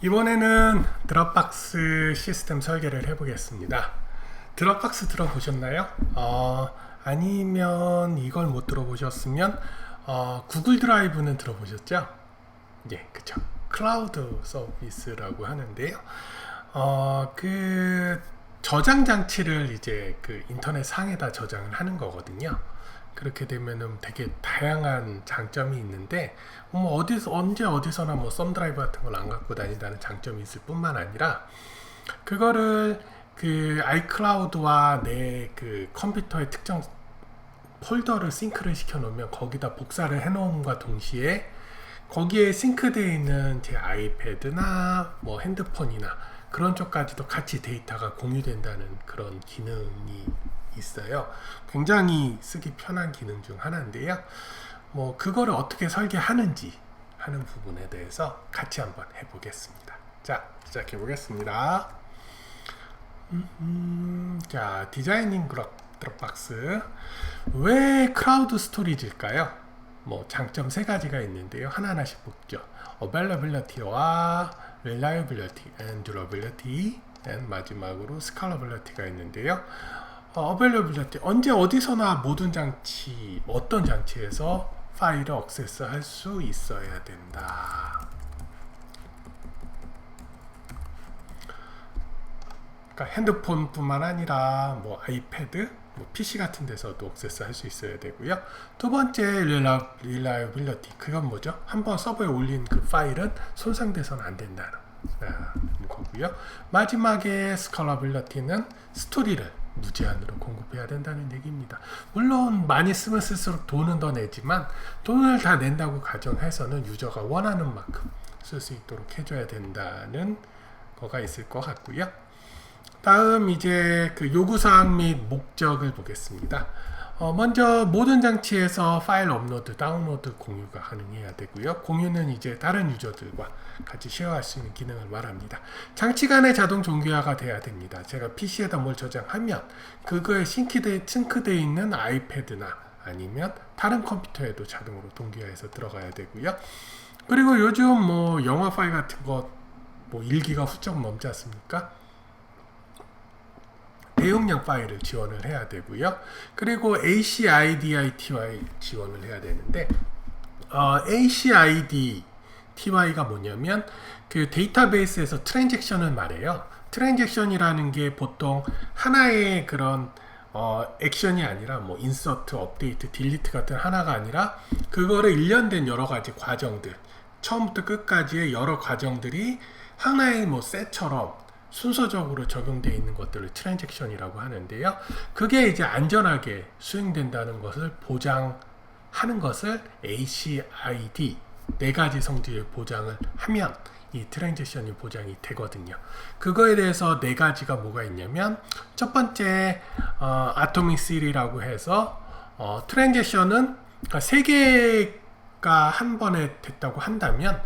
이번에는 드롭박스 시스템 설계를 해보겠습니다. 드롭박스 들어보셨나요? 아니면 이걸 못 들어보셨으면 구글 드라이브는 들어보셨죠? 예, 그쵸. 클라우드 서비스라고 하는데요. 그 저장 장치를 이제 그 인터넷 상에다 저장을 하는 거거든요. 그렇게 되면은 되게 다양한 장점이 있는데 어디서 언제 어디서나 썸 드라이브 같은 걸 안 갖고 다닌다는 장점이 있을 뿐만 아니라 그거를 그 아이클라우드와 내 그 컴퓨터의 특정 폴더를 싱크를 시켜 놓으면 거기다 복사를 해 놓음과 동시에 거기에 싱크되어 있는 제 아이패드나 핸드폰이나 그런 쪽까지도 같이 데이터가 공유된다는 그런 기능이 있어요. 굉장히 쓰기 편한 기능 중 하나인데요. 그거를 어떻게 설계하는지 하는 부분에 대해서 같이 한번 해보겠습니다. 자, 시작해 보겠습니다. 자, 디자이닝 드롭박스. 왜 클라우드 스토리지일까요? 장점 세 가지가 있는데요. 하나하나씩 보죠. Availability와 Reliability and Durability, and 마지막으로 Scalability가 있는데요. Availability, 언제 어디서나 모든 장치, 어떤 장치에서 파일을 액세스할 수 있어야 된다. 그러니까 핸드폰뿐만 아니라 아이패드, PC 같은 데서도 액세스할 수 있어야 되고요. 두 번째 Reliability, 그건 뭐죠? 한번 서버에 올린 그 파일은 손상돼서는 안 된다는 거고요. 마지막에 Scalability는 스토리를 무제한으로 공급해야 된다는 얘기입니다. 물론 많이 쓰면 쓸수록 돈은 더 내지만 돈을 다 낸다고 가정해서는 유저가 원하는 만큼 쓸 수 있도록 해줘야 된다는 거가 있을 것 같고요. 다음 이제 그 요구사항 및 목적을 보겠습니다. 먼저 모든 장치에서 파일 업로드, 다운로드 공유가 가능해야 되고요. 공유는 이제 다른 유저들과 같이 쉐어할 수 있는 기능을 말합니다. 장치 간의 자동 동기화가 돼야 됩니다. 제가 PC에다 뭘 저장하면 그거에 싱크되어 있는 아이패드나 아니면 다른 컴퓨터에도 자동으로 동기화해서 들어가야 되고요. 그리고 요즘 영화 파일 같은 거 1기가 훌쩍 넘지 않습니까? 대용량 파일을 지원을 해야 되고요. 그리고 ACIDTY 지원을 해야 되는데 ACIDTY가 뭐냐면 그 데이터베이스에서 트랜잭션을 말해요. 트랜잭션이라는 게 보통 하나의 그런 액션이 아니라 인서트, 업데이트, 딜리트 같은 하나가 아니라 그거를 일련된 여러 가지 과정들, 처음부터 끝까지의 여러 과정들이 하나의 셋처럼 순서적으로 적용되어 있는 것들을 트랜잭션이라고 하는데요. 그게 이제 안전하게 수행된다는 것을 보장하는 것을 ACID, 네 가지 성질을 보장을 하면 이 트랜잭션이 보장이 되거든요. 그거에 대해서 네 가지가 뭐가 있냐면, 첫 번째 아토믹 시리라고 해서 트랜잭션은 그러니까 세 개가 한 번에 됐다고 한다면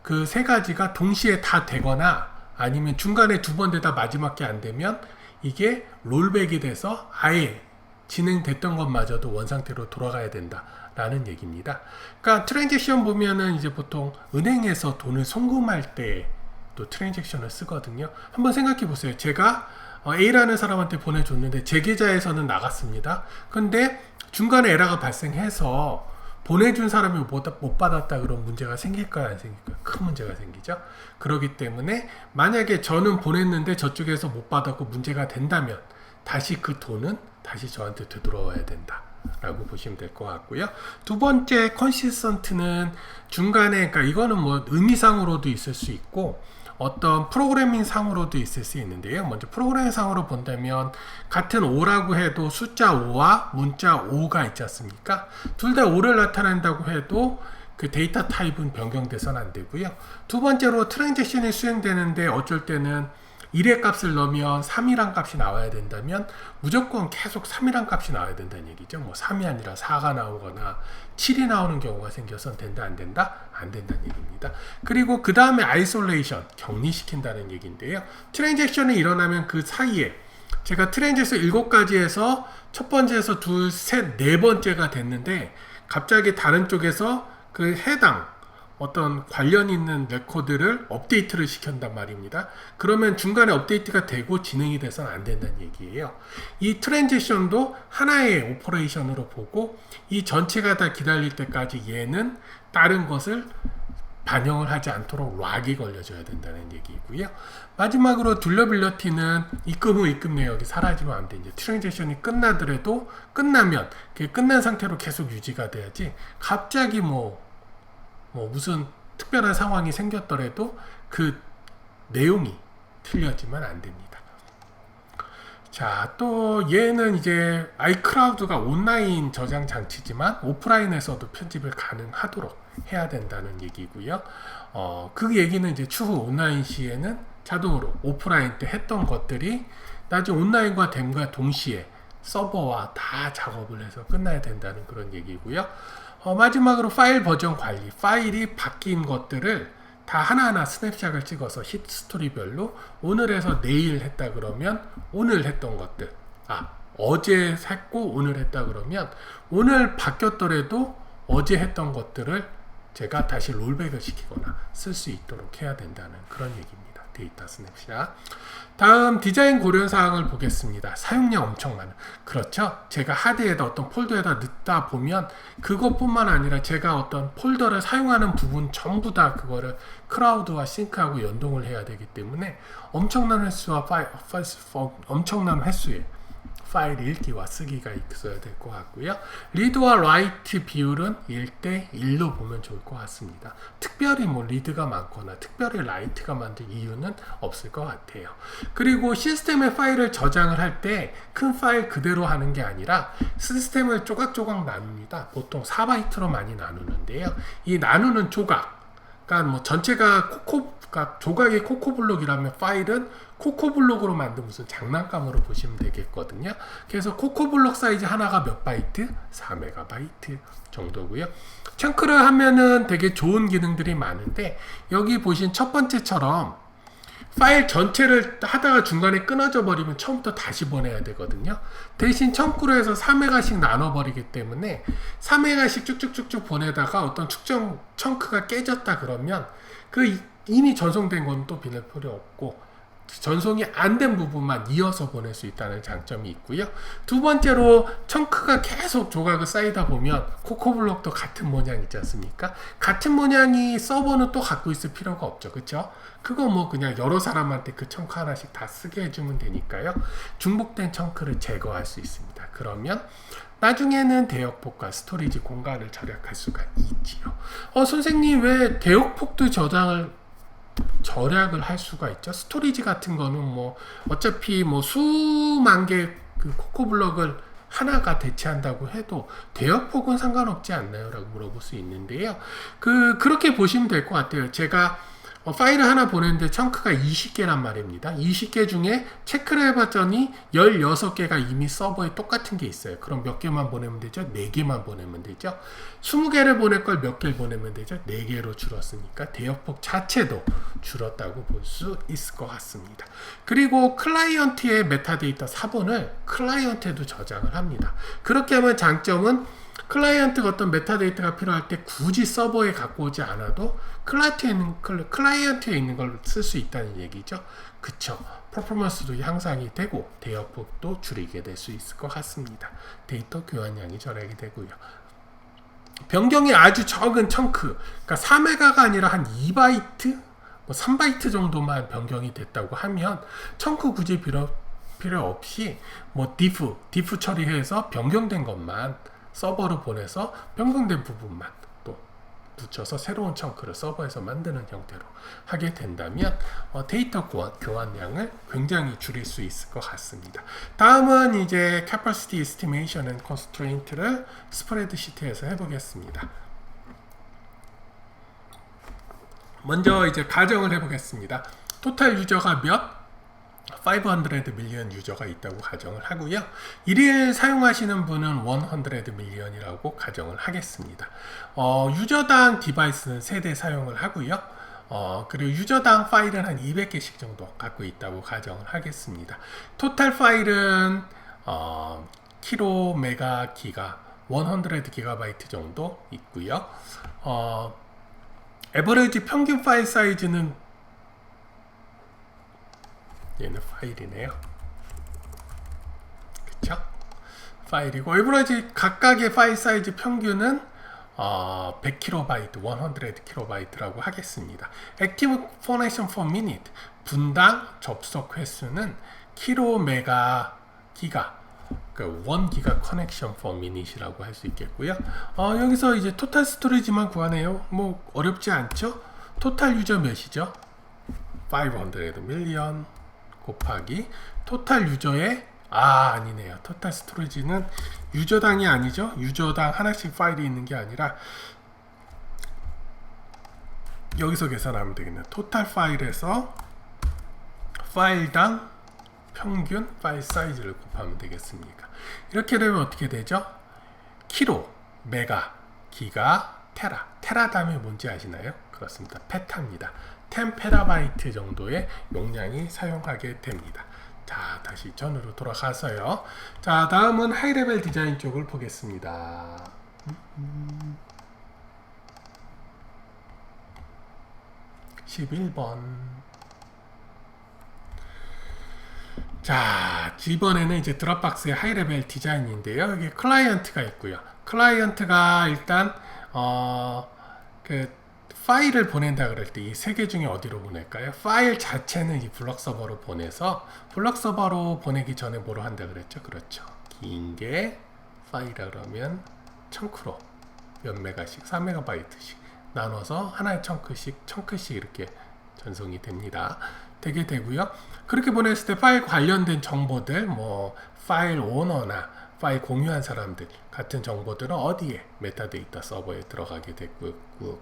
그 세 가지가 동시에 다 되거나 아니면 중간에 두 번 되다 마지막 게 안 되면 이게 롤백이 돼서 아예 진행됐던 것마저도 원상태로 돌아가야 된다라는 얘기입니다. 그러니까 트랜잭션 보면은 이제 보통 은행에서 돈을 송금할 때 또 트랜잭션을 쓰거든요. 한번 생각해 보세요. 제가 A라는 사람한테 보내줬는데 제 계좌에서는 나갔습니다. 근데 중간에 에러가 발생해서 보내준 사람이 못 받았다 그런 문제가 생길까요? 안 생길까요? 큰 문제가 생기죠. 그렇기 때문에 만약에 저는 보냈는데 저쪽에서 못 받았고 문제가 된다면 다시 그 돈은 다시 저한테 되돌아와야 된다 라고 보시면 될 것 같고요. 두 번째 컨시스턴트는 중간에, 그러니까 이거는 의미상으로도 있을 수 있고 어떤 프로그래밍 상으로도 있을 수 있는데요. 먼저 프로그래밍 상으로 본다면 같은 5라고 해도 숫자 5와 문자 5가 있지 않습니까? 둘 다 5를 나타낸다고 해도 그 데이터 타입은 변경돼서는 안 되고요. 두 번째로 트랜잭션이 수행되는데 어쩔 때는 1의 값을 넣으면 3이란 값이 나와야 된다면 무조건 계속 3이란 값이 나와야 된다는 얘기죠. 3이 아니라 4가 나오거나 7이 나오는 경우가 생겨서 된다 안 된다? 안 된다는 얘기입니다. 그리고 그 다음에 아이솔레이션, 격리시킨다는 얘기인데요. 트랜잭션이 일어나면 그 사이에 제가 트랜잭션 7가지에서 첫 번째에서 둘, 셋, 네 번째가 됐는데 갑자기 다른 쪽에서 그 해당 어떤 관련 있는 레코드를 업데이트를 시킨단 말입니다. 그러면 중간에 업데이트가 되고 진행이 돼서는 안 된다는 얘기예요. 이 트랜지션도 하나의 오퍼레이션으로 보고 이 전체가 다 기다릴 때까지 얘는 다른 것을 반영을 하지 않도록 락이 걸려줘야 된다는 얘기고요. 마지막으로 듀러빌리티는 입금 후 입금 내역이 사라지면 안 돼. 이제 트랜지션이 끝나더라도 끝나면 그게 끝난 상태로 계속 유지가 돼야지 갑자기 무슨 특별한 상황이 생겼더라도 그 내용이 틀려지면 안 됩니다. 자, 또 얘는 이제 아이클라우드가 온라인 저장 장치지만 오프라인에서도 편집을 가능하도록 해야 된다는 얘기고요. 그 얘기는 이제 추후 온라인 시에는 자동으로 오프라인 때 했던 것들이 나중에 온라인과 됨과 동시에 서버와 다 작업을 해서 끝나야 된다는 그런 얘기고요. 마지막으로 파일 버전 관리, 파일이 바뀐 것들을 다 하나하나 스냅샷을 찍어서 히스토리별로 오늘에서 내일 했다 그러면 오늘 했던 것들, 어제 했고 오늘 했다 그러면 오늘 바뀌었더라도 어제 했던 것들을 제가 다시 롤백을 시키거나 쓸 수 있도록 해야 된다는 그런 얘기입니다. 데이터 스냅샷. 다음 디자인 고려사항을 보겠습니다. 사용량 엄청 많은. 그렇죠. 제가 하드에다 어떤 폴더에다 넣다 보면 그것뿐만 아니라 제가 어떤 폴더를 사용하는 부분 전부 다 그거를 클라우드와 싱크하고 연동을 해야 되기 때문에 엄청난 횟수와 엄청난 횟수의 파일 읽기와 쓰기가 있어야 될 것 같고요. 리드와 라이트 비율은 1대1로 보면 좋을 것 같습니다. 특별히 리드가 많거나 특별히 라이트가 많은 이유는 없을 것 같아요. 그리고 시스템에 파일을 저장을 할 때 큰 파일 그대로 하는 게 아니라 시스템을 조각조각 나눕니다. 보통 4바이트로 많이 나누는데요. 이 나누는 조각, 그러니까 전체가 조각의 코코블록이라면 파일은 코코블록으로 만든 무슨 장난감으로 보시면 되겠거든요. 그래서 코코블록 사이즈 하나가 몇 바이트? 4메가바이트 정도고요. 청크를 하면은 되게 좋은 기능들이 많은데 여기 보신 첫 번째처럼 파일 전체를 하다가 중간에 끊어져 버리면 처음부터 다시 보내야 되거든요. 대신 청구로 해서 4메가씩 나눠버리기 때문에 4메가씩 쭉쭉쭉쭉 보내다가 어떤 특정 청크가 깨졌다 그러면 그 이미 전송된 건 또 빌릴 필요 없고 전송이 안 된 부분만 이어서 보낼 수 있다는 장점이 있고요. 두 번째로 청크가 계속 조각을 쌓이다 보면 코코블록도 같은 모양 있지 않습니까? 같은 모양이 서버는 또 갖고 있을 필요가 없죠. 그쵸? 그거 그냥 여러 사람한테 그 청크 하나씩 다 쓰게 해주면 되니까요. 중복된 청크를 제거할 수 있습니다. 그러면 나중에는 대역폭과 스토리지 공간을 절약할 수가 있지요. 선생님 왜 대역폭도 절약을 할 수가 있죠? 스토리지 같은 거는 어차피 수만 개 그 코코블럭을 하나가 대체한다고 해도 대역폭은 상관없지 않나요? 라고 물어볼 수 있는데요. 그렇게 보시면 될 것 같아요. 제가 파일을 하나 보냈는데 청크가 20개란 말입니다. 20개 중에 체크를 해봤더니 16개가 이미 서버에 똑같은 게 있어요. 그럼 몇 개만 보내면 되죠? 4개만 보내면 되죠? 20개를 보낼 걸 몇 개를 보내면 되죠? 4개로 줄었으니까 대역폭 자체도 줄었다고 볼 수 있을 것 같습니다. 그리고 클라이언트의 메타데이터 4번을 클라이언트에도 저장을 합니다. 그렇게 하면 장점은 클라이언트가 어떤 메타데이터가 필요할 때 굳이 서버에 갖고 오지 않아도 클라이언트에 있는 걸 쓸 수 있다는 얘기죠. 그쵸? 퍼포먼스도 향상이 되고 대역폭도 줄이게 될 수 있을 것 같습니다. 데이터 교환량이 절약이 되고요. 변경이 아주 적은 청크, 그러니까 4메가가 아니라 한 2바이트, 3바이트 정도만 변경이 됐다고 하면 청크 굳이 필요 없이 디프 처리해서 변경된 것만 서버로 보내서 변경된 부분만 또 붙여서 새로운 청크를 서버에서 만드는 형태로 하게 된다면 데이터 교환량을 굉장히 줄일 수 있을 것 같습니다. 다음은 이제 Capacity Estimation and Constraint를 스프레드시트에서 해보겠습니다. 먼저 이제 가정을 해보겠습니다. 토탈 유저가 몇? 500 밀리언 유저가 있다고 가정을 하고요. 1일 사용하시는 분은 100 밀리언이라고 가정을 하겠습니다. 유저당 디바이스는 3대 사용을 하고요. 그리고 유저당 파일은 한 200개씩 정도 갖고 있다고 가정을 하겠습니다. 토탈 파일은 키로, 메가, 기가, 100 기가바이트 정도 있고요. 에버리지 평균 파일 사이즈는 얘는 파일이네요. 그쵸? 파일이고 에버리지 각각의 파일 사이즈 평균은 100KB, 100KB라고 하겠습니다. Active Connection per Minute 분당 접속 횟수는 킬로 메가 기가 그 1기가 커넥션 per minute이라고 할 수 있겠고요. 여기서 이제 토탈 스토리지만 구하네요. 뭐 어렵지 않죠? 토탈 유저 몇이죠? 500 million 곱하기 토탈 유저의 아니네요. 토탈 스토리지는 유저당이 아니죠. 유저당 하나씩 파일이 있는 게 아니라 여기서 계산하면 되겠네요. 토탈 파일에서 파일당 평균 파일 사이즈를 곱하면 되겠습니까? 이렇게 되면 어떻게 되죠? 키로, 메가, 기가, 테라 다음에 뭔지 아시나요? 그렇습니다. 페타입니다. 10페라바이트 정도의 용량이 사용하게 됩니다. 자, 다시 전으로 돌아가서요. 자, 다음은 하이레벨 디자인 쪽을 보겠습니다. 11번. 자, 이번에는 이제 드롭박스의 하이레벨 디자인인데요. 여기 클라이언트가 있고요. 클라이언트가 일단 그 파일을 보낸다 그럴 때 이 세 개 중에 어디로 보낼까요? 파일 자체는 이 블럭 서버로 보내서 블럭 서버로 보내기 전에 뭐로 한다 그랬죠? 그렇죠. 긴 게 파일이라 그러면 청크로 몇 메가씩, 4메가바이트씩 나눠서 하나의 청크씩 이렇게 전송이 됩니다. 되게 되고요. 그렇게 보냈을 때 파일 관련된 정보들, 뭐 파일 오너나 파일 공유한 사람들 같은 정보들은 어디에? 메타데이터 서버에 들어가게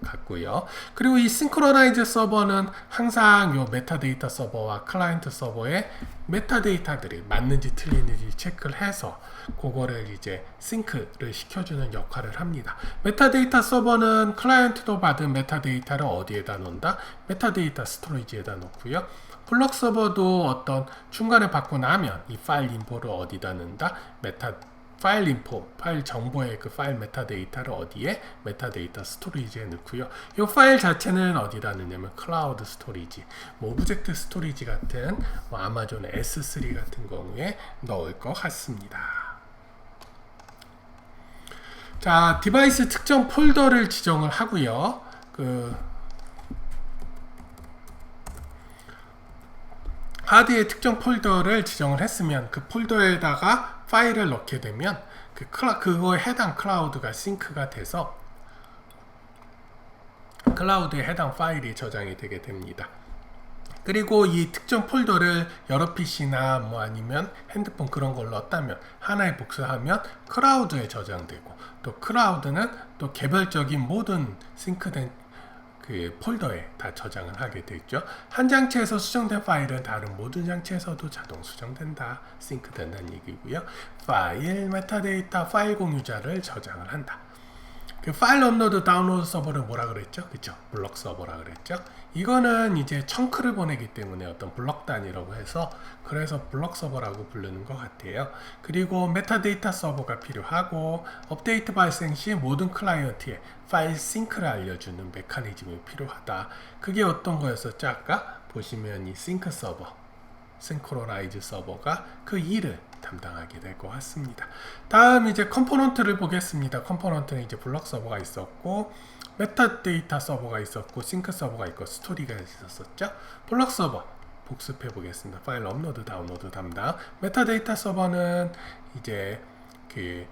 같고요. 그리고 이 싱크로나이즈 서버는 항상 요 메타데이터 서버와 클라이언트 서버에 메타데이터들이 맞는지 틀리는지 체크를 해서 그거를 이제 싱크를 시켜주는 역할을 합니다. 메타데이터 서버는 클라이언트도 받은 메타데이터를 어디에다 놓는다? 메타데이터 스토리지에다 놓고요. 블럭 서버도 어떤 중간에 받고 나면 이 파일 인포를 어디다 넣는다? 파일 인포, 파일 정보의 그 파일 메타데이터를 어디에? 메타데이터 스토리지에 넣고요. 이 파일 자체는 어디다 넣냐면 클라우드 스토리지, 뭐 오브젝트 스토리지 같은 뭐 아마존 S3 같은 경우에 넣을 것 같습니다. 자, 디바이스 특정 폴더를 지정을 하고요. 하드의 특정 폴더를 지정을 했으면 그 폴더에다가 파일을 넣게 되면 그거에 해당 클라우드가 싱크가 돼서 클라우드에 해당 파일이 저장이 되게 됩니다. 그리고 이 특정 폴더를 여러 PC나 뭐 아니면 핸드폰 그런 걸 넣었다면 하나에 복사하면 클라우드에 저장되고 또 클라우드는 또 개별적인 모든 싱크된 그 폴더에 다 저장을 하게 되죠. 한 장치에서 수정된 파일은 다른 모든 장치에서도 자동 수정된다, 싱크된다는 얘기고요. 파일 메타데이터 파일 공유자를 저장을 한다. 그 파일 업로드 다운로드 서버를 뭐라 그랬죠? 그쵸? 블럭 서버라 그랬죠? 이거는 이제 청크를 보내기 때문에 어떤 블럭 단위라고 해서 그래서 블럭 서버라고 부르는 것 같아요. 그리고 메타데이터 서버가 필요하고 업데이트 발생 시 모든 클라이언트에 파일 싱크를 알려주는 메커니즘이 필요하다. 그게 어떤 거였었죠? 아까 보시면 이 싱크 서버, 싱크로나이즈 서버가 그 일을 담당하게 될 것 같습니다. 다음 이제 컴포넌트를 보겠습니다. 컴포넌트는 이제 블럭 서버가 있었고 메타데이터 서버가 있었고 싱크 서버가 있고 스토리가 있었었죠. 블럭 서버 복습해 보겠습니다. 파일 업로드 다운로드 담당. 메타데이터 서버는 이제 그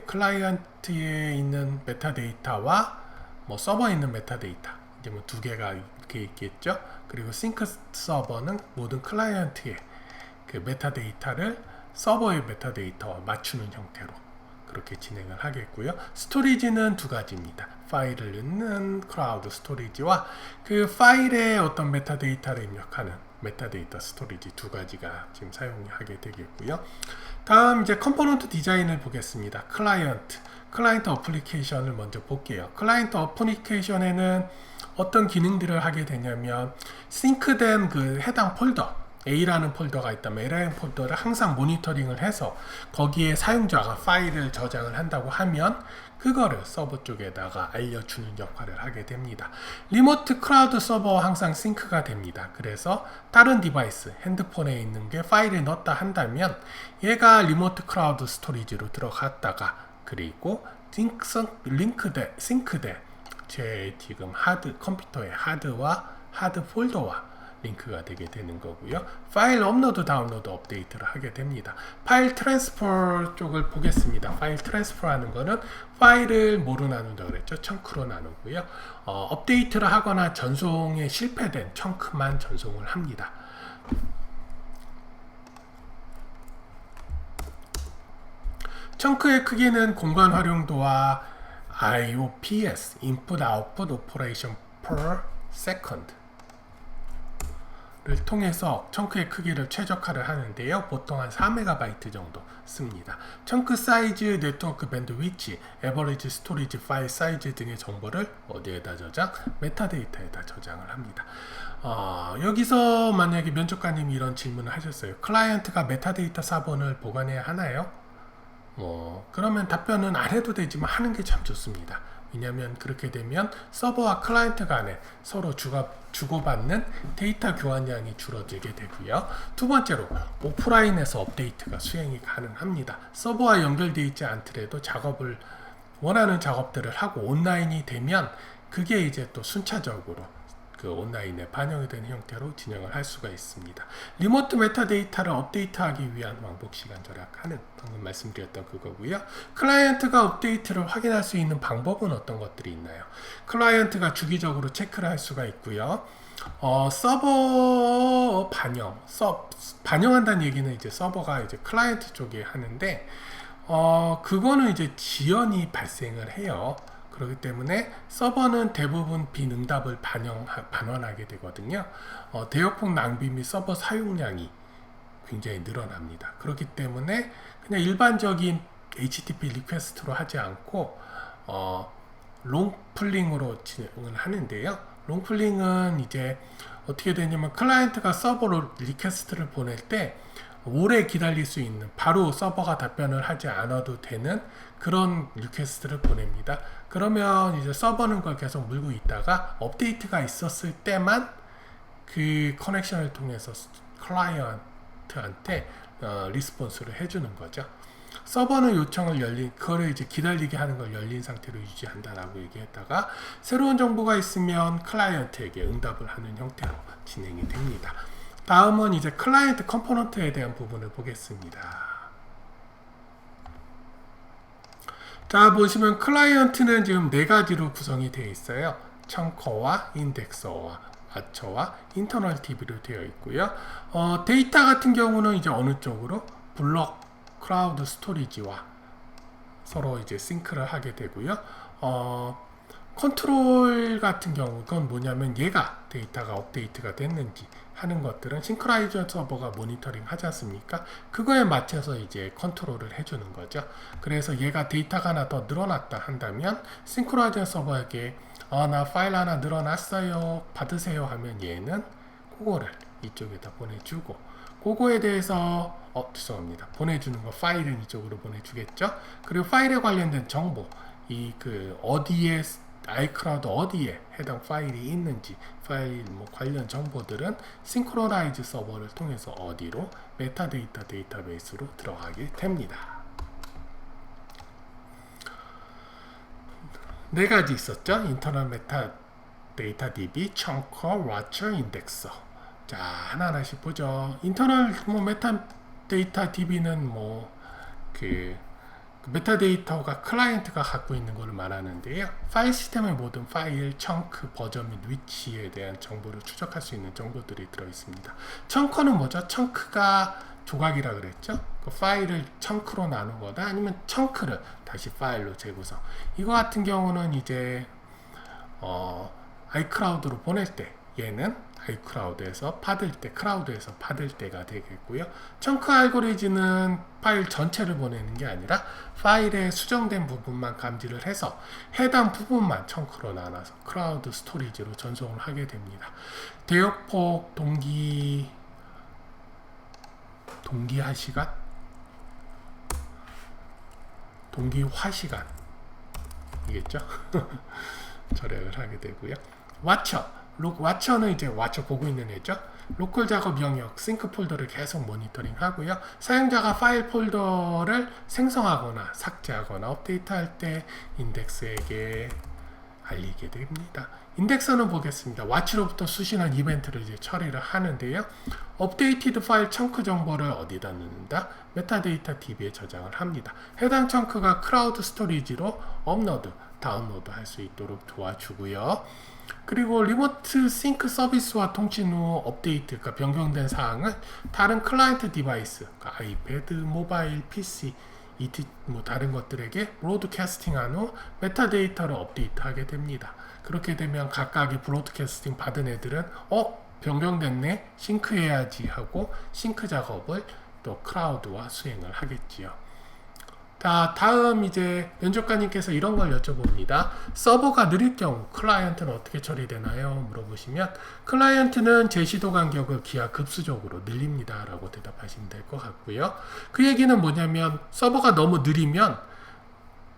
클라이언트에 있는 메타데이터와 뭐 서버에 있는 메타데이터 이제 뭐 두 개가 이렇게 있겠죠. 그리고 싱크 서버는 모든 클라이언트의 그 메타데이터를 서버의 메타데이터와 맞추는 형태로 그렇게 진행을 하겠고요. 스토리지는 두 가지입니다. 파일을 넣는 클라우드 스토리지와 그 파일에 어떤 메타데이터를 입력하는 메타데이터 스토리지 두 가지가 지금 사용하게 되겠고요. 다음 이제 컴포넌트 디자인을 보겠습니다. 클라이언트 어플리케이션을 먼저 볼게요. 클라이언트 어플리케이션에는 어떤 기능들을 하게 되냐면 싱크된 그 해당 폴더 A라는 폴더가 있다면 A라는 폴더를 항상 모니터링을 해서 거기에 사용자가 파일을 저장을 한다고 하면 그거를 서버 쪽에다가 알려주는 역할을 하게 됩니다. 리모트 클라우드 서버와 항상 싱크가 됩니다. 그래서 다른 디바이스, 핸드폰에 있는 게 파일을 넣었다 한다면 얘가 리모트 클라우드 스토리지로 들어갔다가 그리고 싱크돼 제 지금 컴퓨터의 하드와 하드 폴더와 링크가 되게 되는 거고요. 파일 업로드, 다운로드, 업데이트를 하게 됩니다. 파일 트랜스퍼 쪽을 보겠습니다. 파일 트랜스퍼 하는 거는 파일을 뭐로 나눈다 그랬죠? 청크로 나누고요. 업데이트를 하거나 전송에 실패된 청크만 전송을 합니다. 청크의 크기는 공간 활용도와 IOPS, Input Output Operation per Second 를 통해서 청크의 크기를 최적화를 하는데요. 보통 한 4MB 정도 씁니다. 청크 사이즈, 네트워크 밴드위치, 에버리지 스토리지 파일 사이즈 등의 정보를 어디에다 저장? 메타데이터에다 저장을 합니다. 여기서 만약에 면접관님이 이런 질문을 하셨어요. 클라이언트가 메타데이터 사본을 보관해야 하나요? 그러면 답변은 안 해도 되지만 하는 게 참 좋습니다. 왜냐하면 그렇게 되면 서버와 클라이언트 간에 서로 주고받는 데이터 교환량이 줄어들게 되고요. 두 번째로 오프라인에서 업데이트가 수행이 가능합니다. 서버와 연결되어 있지 않더라도 원하는 작업들을 하고 온라인이 되면 그게 이제 또 순차적으로 그 온라인에 반영이 되는 형태로 진행을 할 수가 있습니다. 리모트 메타데이터를 업데이트하기 위한 왕복 시간 절약하는 방금 말씀드렸던 그거고요. 클라이언트가 업데이트를 확인할 수 있는 방법은 어떤 것들이 있나요? 클라이언트가 주기적으로 체크를 할 수가 있고요. 서버 반영한다는 얘기는 이제 서버가 이제 클라이언트 쪽에 하는데 그거는 이제 지연이 발생을 해요. 그렇기 때문에 서버는 대부분 빈 응답을 반환하게 되거든요. 대역폭 낭비 및 서버 사용량이 굉장히 늘어납니다. 그렇기 때문에 그냥 일반적인 HTTP 리퀘스트로 하지 않고 롱플링으로 진행을 하는데요. 롱플링은 이제 어떻게 되냐면 클라이언트가 서버로 리퀘스트를 보낼 때 오래 기다릴 수 있는, 바로 서버가 답변을 하지 않아도 되는 그런 리퀘스트를 보냅니다. 그러면 이제 서버는 그걸 계속 물고 있다가 업데이트가 있었을 때만 그 커넥션을 통해서 클라이언트한테 리스폰스를 해주는 거죠. 서버는 요청을 그거를 이제 기다리게 하는 걸 열린 상태로 유지한다라고 얘기했다가 새로운 정보가 있으면 클라이언트에게 응답을 하는 형태로 진행이 됩니다. 다음은 이제 클라이언트 컴포넌트에 대한 부분을 보겠습니다. 자, 보시면 클라이언트는 지금 4가지로 구성이 되어 있어요. 청커와 인덱서와 아처와 인터널 DB로 되어 있고요. 데이터 같은 경우는 이제 어느 쪽으로 블록 클라우드 스토리지와 서로 이제 싱크를 하게 되고요. 컨트롤 같은 경우 그건 뭐냐면 얘가 데이터가 업데이트가 됐는지 하는 것들은 싱크라이저 서버가 모니터링 하지 않습니까? 그거에 맞춰서 이제 컨트롤을 해주는 거죠. 그래서 얘가 데이터가 하나 더 늘어났다 한다면 싱크라이저 서버에게 나 파일 하나 늘어났어요, 받으세요 하면 얘는 그거를 이쪽에다 보내주고, 그거에 대해서 죄송합니다, 보내주는 거 파일은 이쪽으로 보내주겠죠. 그리고 파일에 관련된 정보, 어디에 iCloud 어디에 해당 파일이 있는지 파일 관련 정보들은 싱크로나이즈 서버를 통해서 어디로 메타데이터 데이터베이스로 들어가게 됩니다. 4가지 있었죠. 인터널 메타데이터 DB, 청커, 와처, 인덱서. 자, 하나하나씩 보죠. 인터널 메타데이터 DB는 메타데이터가 클라이언트가 갖고 있는 것을 말하는데요. 파일 시스템의 모든 파일, 청크, 버전 및 위치에 대한 정보를 추적할 수 있는 정보들이 들어있습니다. 청커는 뭐죠? 청크가 조각이라 그랬죠? 그 파일을 청크로 나눈 거다, 아니면 청크를 다시 파일로 재구성. 이거 같은 경우는 이제 iCloud로 보낼 때 얘는 iCloud에서 받을 때, 클라우드에서 받을 때가 되겠고요. 청크 알고리즘은 파일 전체를 보내는 게 아니라 파일에 수정된 부분만 감지를 해서 해당 부분만 청크로 나눠서 클라우드 스토리지로 전송을 하게 됩니다. 대역폭 동기화 시간 이겠죠? 절약을 하게 되고요. 와처는 이제 와처 보고 있는 애죠. 로컬 작업 영역 싱크 폴더를 계속 모니터링 하고요. 사용자가 파일 폴더를 생성하거나 삭제하거나 업데이트할 때 인덱스에게 알리게 됩니다. 인덱스는 보겠습니다. 와치로부터 수신한 이벤트를 이제 처리를 하는데요. 업데이티드 파일 청크 정보를 어디다 넣는다? 메타데이터 DB에 저장을 합니다. 해당 청크가 클라우드 스토리지로 업로드, 다운로드 할 수 있도록 도와주고요. 그리고 리모트 싱크 서비스와 통신 후 업데이트, 그러니까 변경된 사항을 다른 클라이언트 디바이스, 그러니까 아이패드, 모바일, PC, 다른 것들에게 브로드캐스팅한 후 메타데이터를 업데이트하게 됩니다. 그렇게 되면 각각이 브로드캐스팅 받은 애들은 변경됐네, 싱크해야지 하고 싱크 작업을 또 클라우드와 수행을 하겠지요. 자, 다음 이제 면접관님께서 이런 걸 여쭤봅니다. 서버가 느릴 경우 클라이언트는 어떻게 처리되나요? 물어보시면 클라이언트는 제시도 간격을 기하급수적으로 늘립니다 라고 대답하시면 될 것 같고요. 그 얘기는 뭐냐면 서버가 너무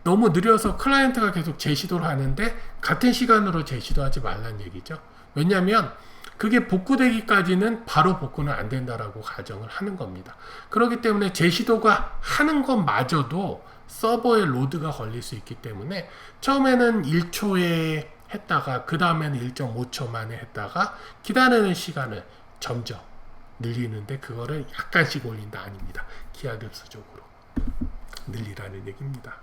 느려서 클라이언트가 계속 제시도를 하는데 같은 시간으로 제시도 하지 말란 얘기죠. 왜냐면 그게 복구되기까지는 바로 복구는 안 된다라고 가정을 하는 겁니다. 그렇기 때문에 제시도가 하는 것마저도 서버에 로드가 걸릴 수 있기 때문에 처음에는 1초에 했다가 그 다음에는 1.5초 만에 했다가 기다리는 시간을 점점 늘리는데 그거를 약간씩 올린다 아닙니다. 기하급수적으로 늘리라는 얘기입니다.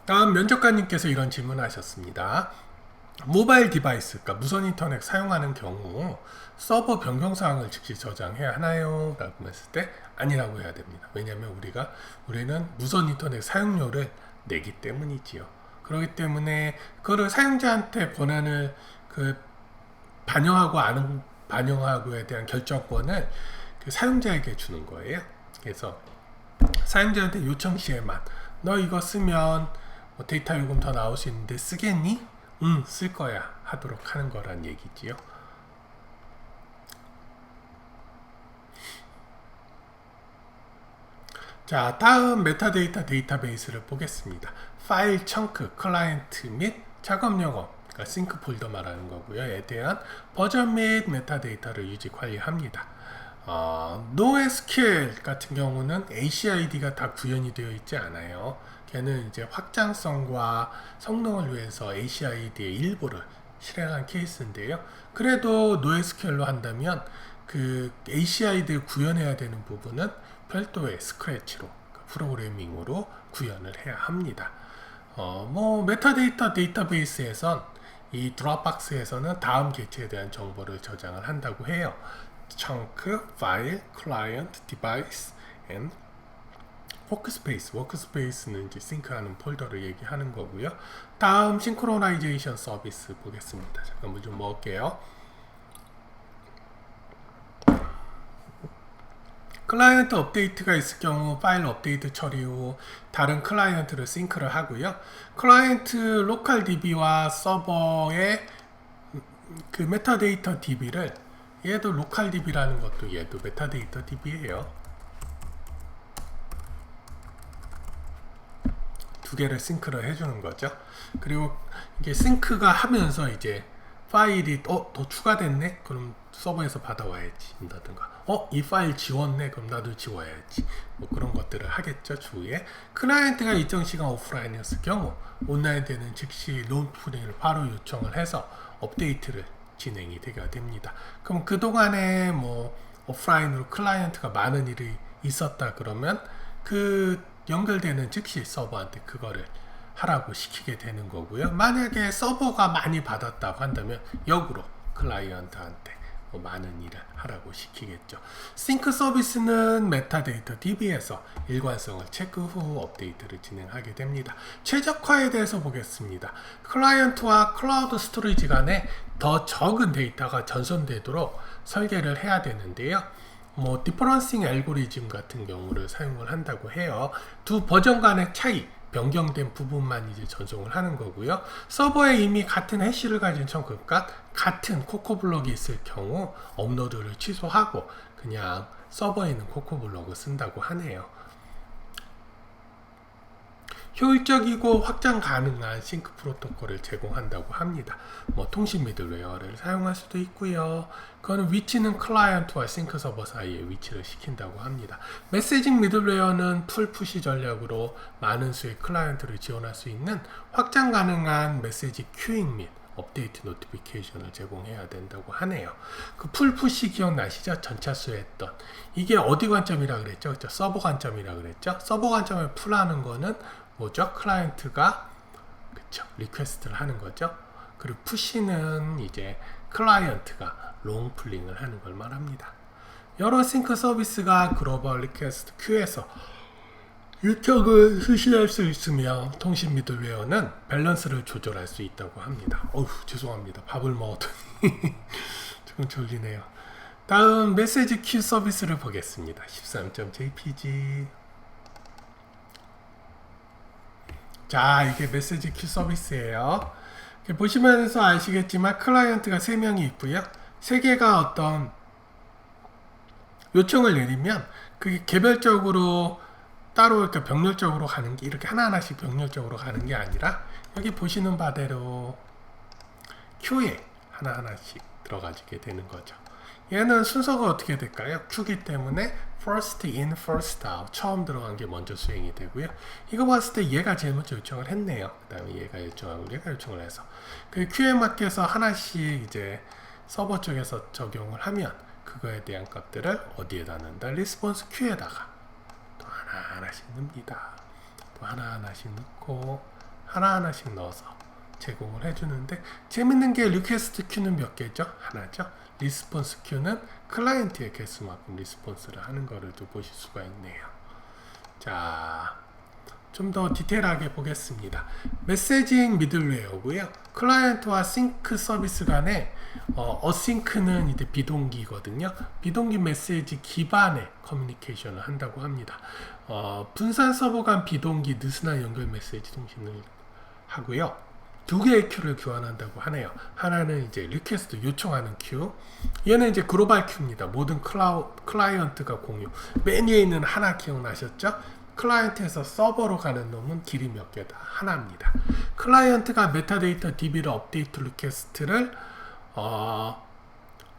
다음 면접관님께서 이런 질문하셨습니다. 모바일 디바이스, 그러니까 무선 인터넷 사용하는 경우 서버 변경 사항을 즉시 저장해야 하나요? 라고 했을 때 아니라고 해야 됩니다. 왜냐하면 우리는 무선 인터넷 사용료를 내기 때문이지요. 그렇기 때문에 그거를 사용자한테 권한을 반영하고 안 반영하고에 대한 결정권을 사용자에게 주는 거예요. 그래서 사용자한테 요청 시에만 너 이거 쓰면 데이터 요금 더 나올 수 있는데 쓰겠니? 응, 쓸 거야 하도록 하는 거란 얘기지요. 자, 다음 메타데이터 데이터베이스를 보겠습니다. 파일 청크, 클라이언트 및 작업 요금, 그러니까 싱크 폴더 말하는 거고요.에 대한 버전 및 메타데이터를 유지 관리합니다. NoSQL 같은 경우는 ACID가 다 구현이 되어 있지 않아요. 걔는 이제 확장성과 성능을 위해서 ACID의 일부를 실행한 케이스인데요. 그래도 NoSQL로 한다면 그 ACID를 구현해야 되는 부분은 별도의 스크래치로, 프로그래밍으로 구현을 해야 합니다. 메타데이터 데이터베이스에선 이 드롭박스에서는 다음 객체에 대한 정보를 저장을 한다고 해요. chunk, file, client, device, and 워크스페이스. 워크스페이스는 이제 싱크하는 폴더를 얘기하는 거고요. 다음 싱크로나이제이션 서비스 보겠습니다. 잠깐만 좀 먹을게요. 클라이언트 업데이트가 있을 경우 파일 업데이트 처리 후 다른 클라이언트를 싱크를 하고요. 클라이언트 로컬 DB와 서버의 그 메타데이터 DB를 얘도 로컬 DB라는 것도 얘도 메타데이터 DB예요. 두 개를 싱크를 해주는 거죠. 그리고 이게 싱크가 하면서 이제 파일이 더 추가됐네? 그럼 서버에서 받아와야지 한다든가 이 파일 지웠네? 그럼 나도 지워야지 뭐 그런 것들을 하겠죠. 추후에 클라이언트가 일정 시간 오프라인이었을 경우 온라인 되는 즉시 론푸링을 바로 요청을 해서 업데이트를 진행이 되게 됩니다. 그럼 그동안에 오프라인으로 클라이언트가 많은 일이 있었다 그러면 그 연결되는 즉시 서버한테 그거를 하라고 시키게 되는 거고요. 만약에 서버가 많이 받았다고 한다면 역으로 클라이언트한테 많은 일을 하라고 시키겠죠. 싱크 서비스는 메타데이터 DB에서 일관성을 체크 후 업데이트를 진행하게 됩니다. 최적화에 대해서 보겠습니다. 클라이언트와 클라우드 스토리지 간에 더 적은 데이터가 전송되도록 설계를 해야 되는데요. 디퍼런싱 알고리즘 같은 경우를 사용을 한다고 해요. 두 버전 간의 차이, 변경된 부분만 이제 전송을 하는 거고요. 서버에 이미 같은 해시를 가진 청크가 같은 코코블럭이 있을 경우 업로드를 취소하고 그냥 서버에 있는 코코블럭을 쓴다고 하네요. 효율적이고 확장 가능한 싱크 프로토콜을 제공한다고 합니다. 뭐 통신 미들웨어를 사용할 수도 있고요. 그거는 위치는 클라이언트와 싱크 서버 사이에 위치를 시킨다고 합니다. 메시징 미들웨어는 풀 푸시 전략으로 많은 수의 클라이언트를 지원할 수 있는 확장 가능한 메시지 큐잉 및 업데이트 노티피케이션을 제공해야 된다고 하네요. 그 풀푸시 기억나시죠? 전차수 했던 이게 어디 관점이라 그랬죠? 그렇죠? 서버 관점이라 그랬죠? 서버 관점을 풀하는 거는 뭐죠? 클라이언트가 그쵸? 리퀘스트를 하는 거죠. 그리고 푸시는 이제 클라이언트가 롱 풀링을 하는 걸 말합니다. 여러 싱크 서비스가 글로벌 리퀘스트 큐에서 요청을 수신할 수 있으며 통신 미들웨어는 밸런스를 조절할 수 있다고 합니다. 어휴, 죄송합니다. 밥을 먹었더니 조금 졸리네요. 다음 메시지 큐 서비스를 보겠습니다. 13.jpg. 자, 이게 메시지 큐 서비스예요. 보시면서 아시겠지만 클라이언트가 3명이 있고요. 3개가 어떤 요청을 내리면 그게 개별적으로 따로 그러니까 병렬적으로 가는 게 이렇게 하나하나씩 병렬적으로 가는 게 아니라 여기 보시는 바대로 큐에 하나하나씩 들어가게 되는 거죠. 얘는 순서가 어떻게 될까요? 큐기 때문에 first in, first out 처음 들어간 게 먼저 수행이 되고요. 이거 봤을 때 얘가 제일 먼저 요청을 했네요. 그 다음에 얘가 요청하고 얘가 요청을 해서 그 큐에 맞춰서 하나씩 이제 서버 쪽에서 적용을 하면 그거에 대한 값들을 어디에다 넣는다? 리스폰스 큐에다가 하나하나씩 넣습니다. 또 하나하나씩 넣고 하나하나씩 넣어서 제공을 해주는데 재밌는 게 리퀘스트 큐는 몇 개죠? 하나죠. 리스폰스 큐는 클라이언트의 개수만큼 리스폰스를 하는 거를 또 보실 수가 있네요. 자, 좀 더 디테일하게 보겠습니다. 메시징 미들웨어고요. 클라이언트와 싱크 서비스 간에 어싱크는 이제 비동기거든요. 비동기 메시지 기반의 커뮤니케이션을 한다고 합니다. 분산 서버 간 비동기 느슨한 연결 메시지 통신을 하고요. 2개의 큐를 교환한다고 하네요. 하나는 이제 리퀘스트 요청하는 큐. 얘는 이제 글로벌 큐입니다. 모든 클라이언트가 공유. 맨 위에 있는 하나 기억나셨죠? 클라이언트에서 서버로 가는 놈은 길이 몇 개다? 하나입니다. 클라이언트가 메타데이터 DB를 업데이트 리퀘스트를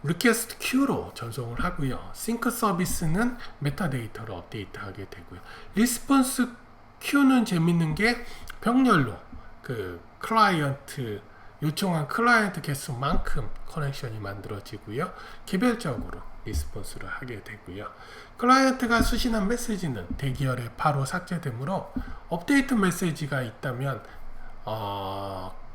리퀘스트 큐로 전송을 하고요. 싱크 서비스는 메타데이터를 업데이트하게 되고요. 리스폰스 큐는 재밌는 게 병렬로 그 클라이언트 요청한 클라이언트 개수만큼 커넥션이 만들어지고요. 개별적으로 리스폰스를 하게 되고요. 클라이언트가 수신한 메시지는 대기열에 바로 삭제되므로 업데이트 메시지가 있다면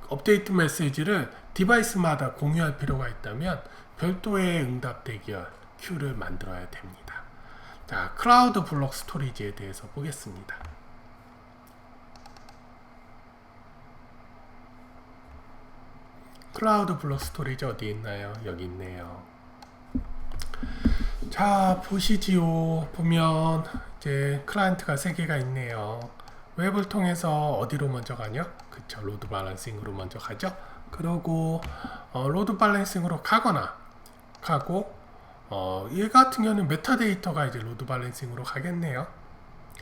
업데이트 메시지를 디바이스마다 공유할 필요가 있다면 별도의 응답 대기열 큐를 만들어야 됩니다. 자, 클라우드 블록 스토리지에 대해서 보겠습니다. 클라우드 블록 스토리지 어디 있나요? 여기 있네요. 자, 보시지요. 보면 이제 클라이언트가 3개가 있네요. 웹을 통해서 어디로 먼저 가냐? 그쵸, 로드 밸런싱으로 먼저 가죠. 그러고 로드 밸런싱으로 가고 얘 같은 경우는 메타데이터가 이제 로드 밸런싱으로 가겠네요.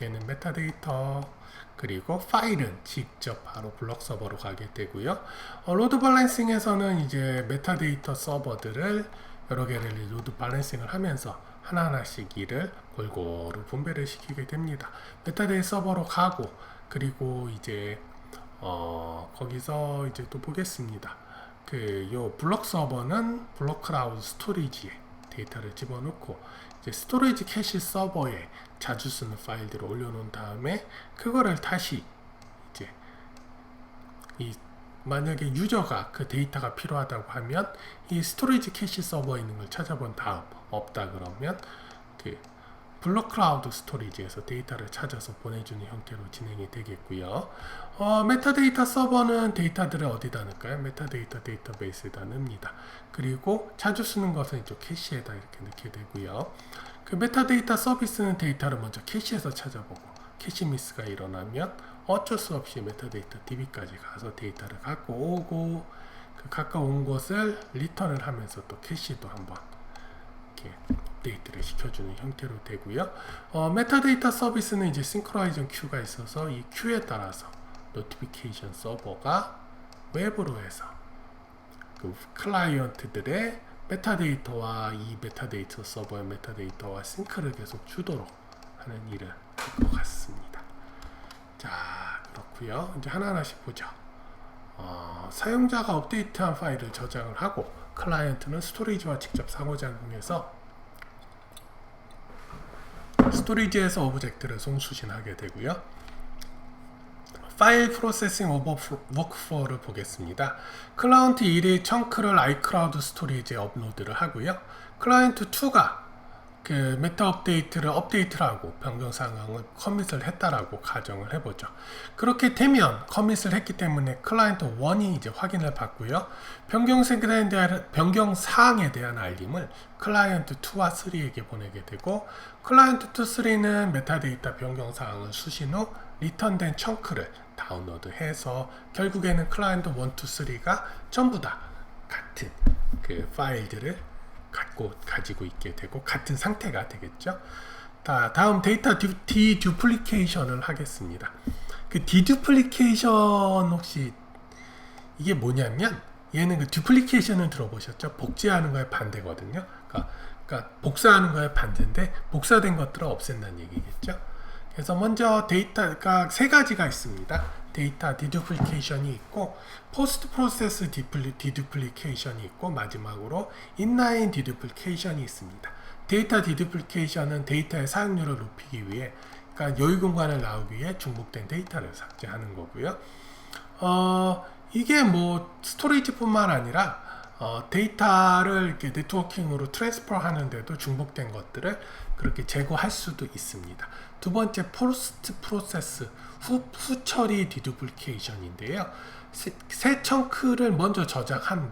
얘는 메타데이터 그리고 파일은 직접 바로 블록 서버로 가게 되고요. 로드 밸런싱에서는 이제 메타데이터 서버들을 여러 개를 로드 밸런싱을 하면서 하나하나씩 일을 골고루 분배를 시키게 됩니다. 메타데이터 서버로 가고 그리고 이제 거기서 이제 또 보겠습니다. 요 블록 서버는 블록 클라우드 스토리지에 데이터를 집어넣고 이제 스토리지 캐시 서버에 자주 쓰는 파일들을 올려놓은 다음에 그거를 다시 이제 만약에 유저가 그 데이터가 필요하다고 하면 이 스토리지 캐시 서버에 있는 걸 찾아본 다음 없다 그러면 그 블록 클라우드 스토리지에서 데이터를 찾아서 보내주는 형태로 진행이 되겠고요. 메타데이터 서버는 데이터들을 어디다 넣을까요? 메타데이터 데이터베이스에다 넣습니다. 그리고 자주 쓰는 것은 이쪽 캐시에다 이렇게 넣게 되고요. 그 메타데이터 서비스는 데이터를 먼저 캐시에서 찾아보고 캐시 미스가 일어나면 어쩔 수 없이 메타데이터 DB까지 가서 데이터를 갖고 오고 그 가까운 곳을 리턴을 하면서 또 캐시도 한번 이렇게 업데이트를 시켜주는 형태로 되고요. 메타데이터 서비스는 이제 싱크로나이징 큐가 있어서 이 큐에 따라서 노티피케이션 서버가 외부로 해서 그 클라이언트들의 메타데이터와 이 메타데이터 서버의 메타데이터와 싱크를 계속 주도록 하는 일을 할 것 같습니다. 자, 그렇고요. 이제 하나하나씩 보죠. 사용자가 업데이트한 파일을 저장을 하고 클라이언트는 스토리지와 직접 상호작용해서 스토리지에서 오브젝트를 송수신하게 되고요. 파일 프로세싱 워크플로우를 보겠습니다. 클라이언트 1이 청크를 iCloud 스토리지에 업로드를 하고요. 클라이언트 2가 그 메타 업데이트를 하고 변경 사항을 커밋을 했다라고 가정을 해보죠. 그렇게 되면 커밋을 했기 때문에 클라이언트 1이 이제 확인을 받고요. 변경 사항에 대한 알림을 클라이언트 2와 3에게 보내게 되고, 클라이언트 2, 3는 메타데이터 변경 사항을 수신 후 리턴된 청크를 다운로드해서 결국에는 클라이언트 1, 2, 3가 전부 다 같은 그 파일들을 가지고 있게 되고 같은 상태가 되겠죠. 다음 데이터 디듀플리케이션을 하겠습니다. 그 디듀플리케이션 혹시 이게 뭐냐면, 얘는 그 듀플리케이션을 들어보셨죠? 복제하는 거의 반대거든요. 그러니까 복사하는 거의 반대인데 복사된 것들을 없앤다는 얘기겠죠. 그래서 먼저 데이터가 세 가지가 있습니다. 데이터 디듀플리케이션이 있고, 포스트 프로세스 디듀플리케이션이 있고, 마지막으로 인라인 디듀플리케이션이 있습니다. 데이터 디듀플리케이션은 데이터의 사용률을 높이기 위해, 그러니까 여유 공간을 나오기 위해 중복된 데이터를 삭제하는 거고요. 이게 뭐 스토리지뿐만 아니라 데이터를 이렇게 네트워킹으로 트랜스퍼 하는데도 중복된 것들을 그렇게 제거할 수도 있습니다. 두 번째, 포스트 프로세스 후처리 디듀플리케이션인데요. 새 청크를 먼저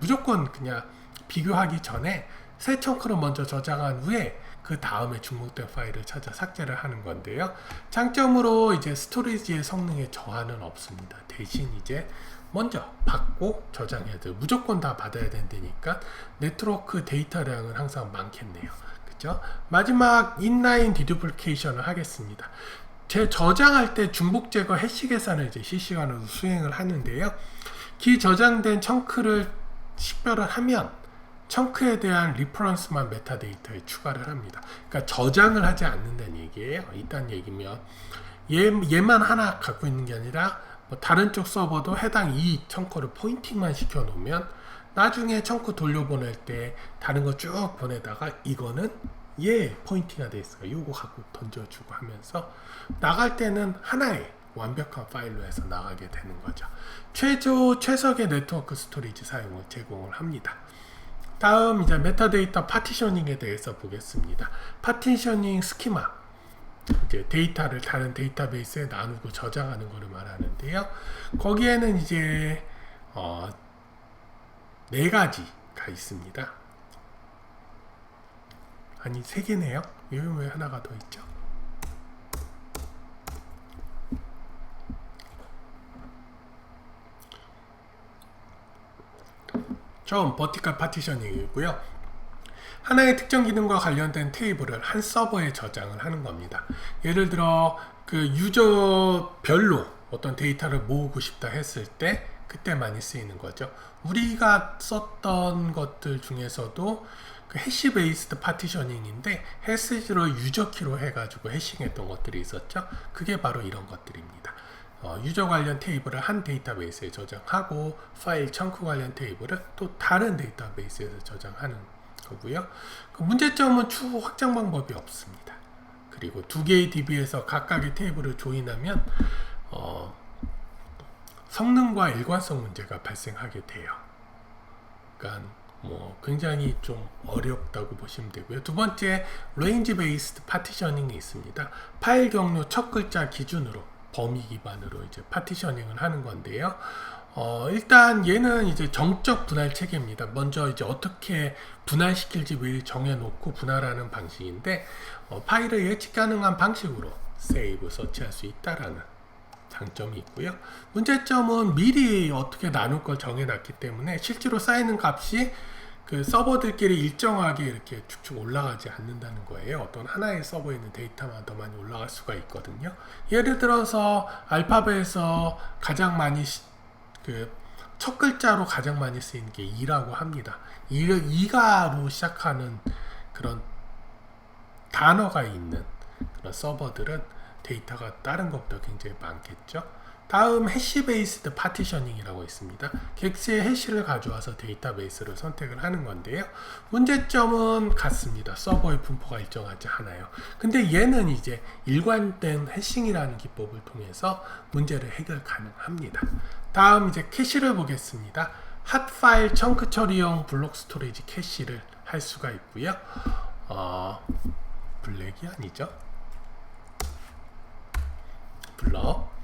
무조건 그냥 비교하기 전에 새 청크를 먼저 저장한 후에 그 다음에 중복된 파일을 찾아 삭제를 하는 건데요. 장점으로 이제 스토리지의 성능에 저하는 없습니다. 대신 이제 먼저 받고 저장해야 돼요. 무조건 다 받아야 된다니까 네트워크 데이터량은 항상 많겠네요. 그죠? 마지막 인라인 디듀플리케이션을 하겠습니다. 저장할 때 중복 제거 해시 계산을 이제 실시간으로 수행을 하는데요. 저장된 청크를 식별을 하면 청크에 대한 리퍼런스만 메타데이터에 추가를 합니다. 그러니까 저장을 하지 않는다는 얘기예요. 이딴 얘기면 얘만 하나 갖고 있는 게 아니라 뭐 다른 쪽 서버도 해당 이 청크를 포인팅만 시켜 놓으면 나중에 청크 돌려보낼 때 다른 거 쭉 보내다가 이거는 얘 포인팅가 돼 있어요. 요거 갖고 던져주고 하면서 나갈 때는 하나의 완벽한 파일로 해서 나가게 되는 거죠. 최적의 네트워크 스토리지 사용을 제공을 합니다. 다음 이제 메타데이터 파티셔닝에 대해서 보겠습니다. 파티셔닝 스키마, 이제 데이터를 다른 데이터베이스에 나누고 저장하는 것을 말하는데요. 거기에는 이제 네 가지가 있습니다. 아니, 세 개네요. 여기 왜 하나가 더 있죠? 처음 버티컬 파티셔닝이고요. 하나의 특정 기능과 관련된 테이블을 한 서버에 저장을 하는 겁니다. 예를 들어 그 유저별로 어떤 데이터를 모으고 싶다 했을 때 그때 많이 쓰이는 거죠. 우리가 썼던 것들 중에서도 그 해시 베이스드 파티셔닝인데 해시로 유저키로 해가지고 해싱했던 것들이 있었죠. 그게 바로 이런 것들입니다. 유저 관련 테이블을 한 데이터베이스에 저장하고 파일 청크 관련 테이블을 또 다른 데이터베이스에서 저장하는 거고요. 그 문제점은 추후 확장 방법이 없습니다. 그리고 두 개의 DB에서 각각의 테이블을 조인하면 성능과 일관성 문제가 발생하게 돼요. 그러니까 뭐 굉장히 좀 어렵다고 보시면 되고요. 두 번째, 레인지 베이스드 파티셔닝이 있습니다. 파일 경로 첫 글자 기준으로 범위 기반으로 이제 파티셔닝을 하는 건데요. 일단 얘는 이제 정적 분할 체계입니다. 먼저 이제 어떻게 분할시킬지 미리 정해놓고 분할하는 방식인데 파일을 예측 가능한 방식으로 세이브, 서치할 수 있다라는 장점이 있고요. 문제점은 미리 어떻게 나눌 걸 정해놨기 때문에 실제로 쌓이는 값이 그 서버들끼리 일정하게 이렇게 쭉쭉 올라가지 않는다는 거예요. 어떤 하나의 서버에 있는 데이터만 더 많이 올라갈 수가 있거든요. 예를 들어서 알파벳에서 가장 많이 그 첫 글자로 가장 많이 쓰이는 게 2라고 합니다. 2가로 시작하는 그런 단어가 있는 그런 서버들은 데이터가 다른 것보다 굉장히 많겠죠. 다음 해시 베이스드 파티셔닝이라고 있습니다. 객체의 해시를 가져와서 데이터베이스를 선택을 하는 건데요. 문제점은 같습니다. 서버의 분포가 일정하지 않아요. 근데 얘는 이제 일관된 해싱이라는 기법을 통해서 문제를 해결 가능합니다. 다음 이제 캐시를 보겠습니다. 핫 파일 청크 처리용 블록 스토리지 캐시를 할 수가 있고요. 블랙이 아니죠. 블럭.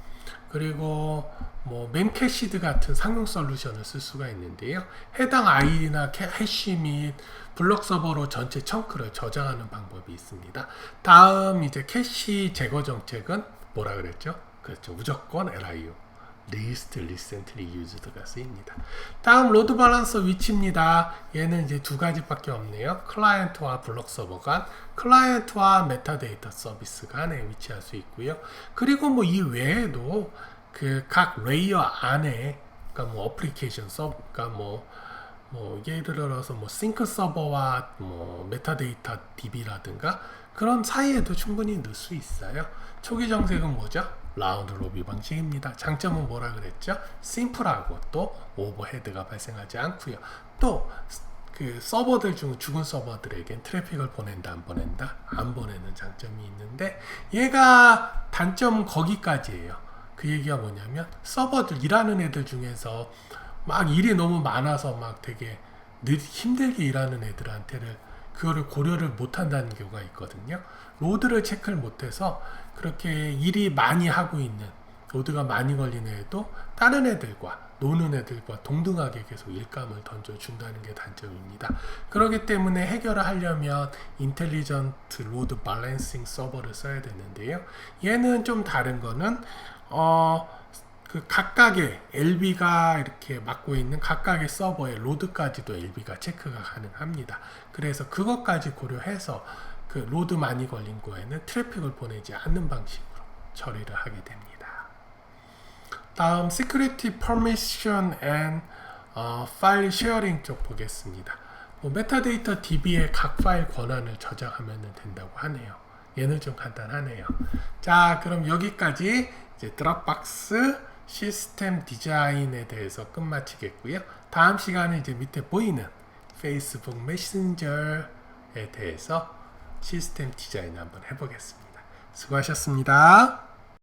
그리고 뭐 memcached 같은 상용 솔루션을 쓸 수가 있는데요. 해당 아이디나 해시 및 블록 서버로 전체 청크를 저장하는 방법이 있습니다. 다음 이제 캐시 제거 정책은 뭐라 그랬죠? 그렇죠. 무조건 LIU. least recently used가 쓰입니다. 다음 로드 밸런서 위치입니다. 얘는 이제 두 가지밖에 없네요. 클라이언트와 블록 서버 간, 클라이언트와 메타데이터 서비스 간에 위치할 수 있고요. 그리고 뭐 이 외에도 그 각 레이어 안에, 그러니까 뭐 어플리케이션 서버, 그러니까 뭐 예를 들어서 뭐 싱크 서버와 뭐 메타데이터 DB라든가 그런 사이에도 충분히 넣을 수 있어요. 초기 정색은 뭐죠? 라운드 로비 방식입니다. 장점은 뭐라 그랬죠? 심플하고 또 오버헤드가 발생하지 않고요. 또 그 서버들 중 죽은 서버들에겐 트래픽을 보낸다 안 보낸다 안 보내는 장점이 있는데 얘가 단점은 거기까지예요. 그 얘기가 뭐냐면 서버들 일하는 애들 중에서 막 일이 너무 많아서 막 되게 힘들게 일하는 애들한테는 그거를 고려를 못 한다는 경우가 있거든요. 로드를 체크를 못해서 그렇게 일이 많이 하고 있는, 로드가 많이 걸리는 애도 다른 애들과 노는 애들과 동등하게 계속 일감을 던져준다는 게 단점입니다. 그렇기 때문에 해결을 하려면 인텔리전트 로드 밸런싱 서버를 써야 되는데요. 얘는 좀 다른 거는 그 각각의 LB가 이렇게 맡고 있는 각각의 서버의 로드까지도 LB가 체크가 가능합니다. 그래서 그것까지 고려해서 그 로드 많이 걸린 거에는 트래픽을 보내지 않는 방식으로 처리를 하게 됩니다. 다음 Security Permission and File Sharing 쪽 보겠습니다. 뭐 메타데이터 DB의 각 파일 권한을 저장하면 된다고 하네요. 얘는 좀 간단하네요. 자, 그럼 여기까지 이제 드롭박스 시스템 디자인에 대해서 끝마치겠고요. 다음 시간에 이제 밑에 보이는 페이스북 메신저에 대해서 시스템 디자인 한번 해보겠습니다. 수고하셨습니다.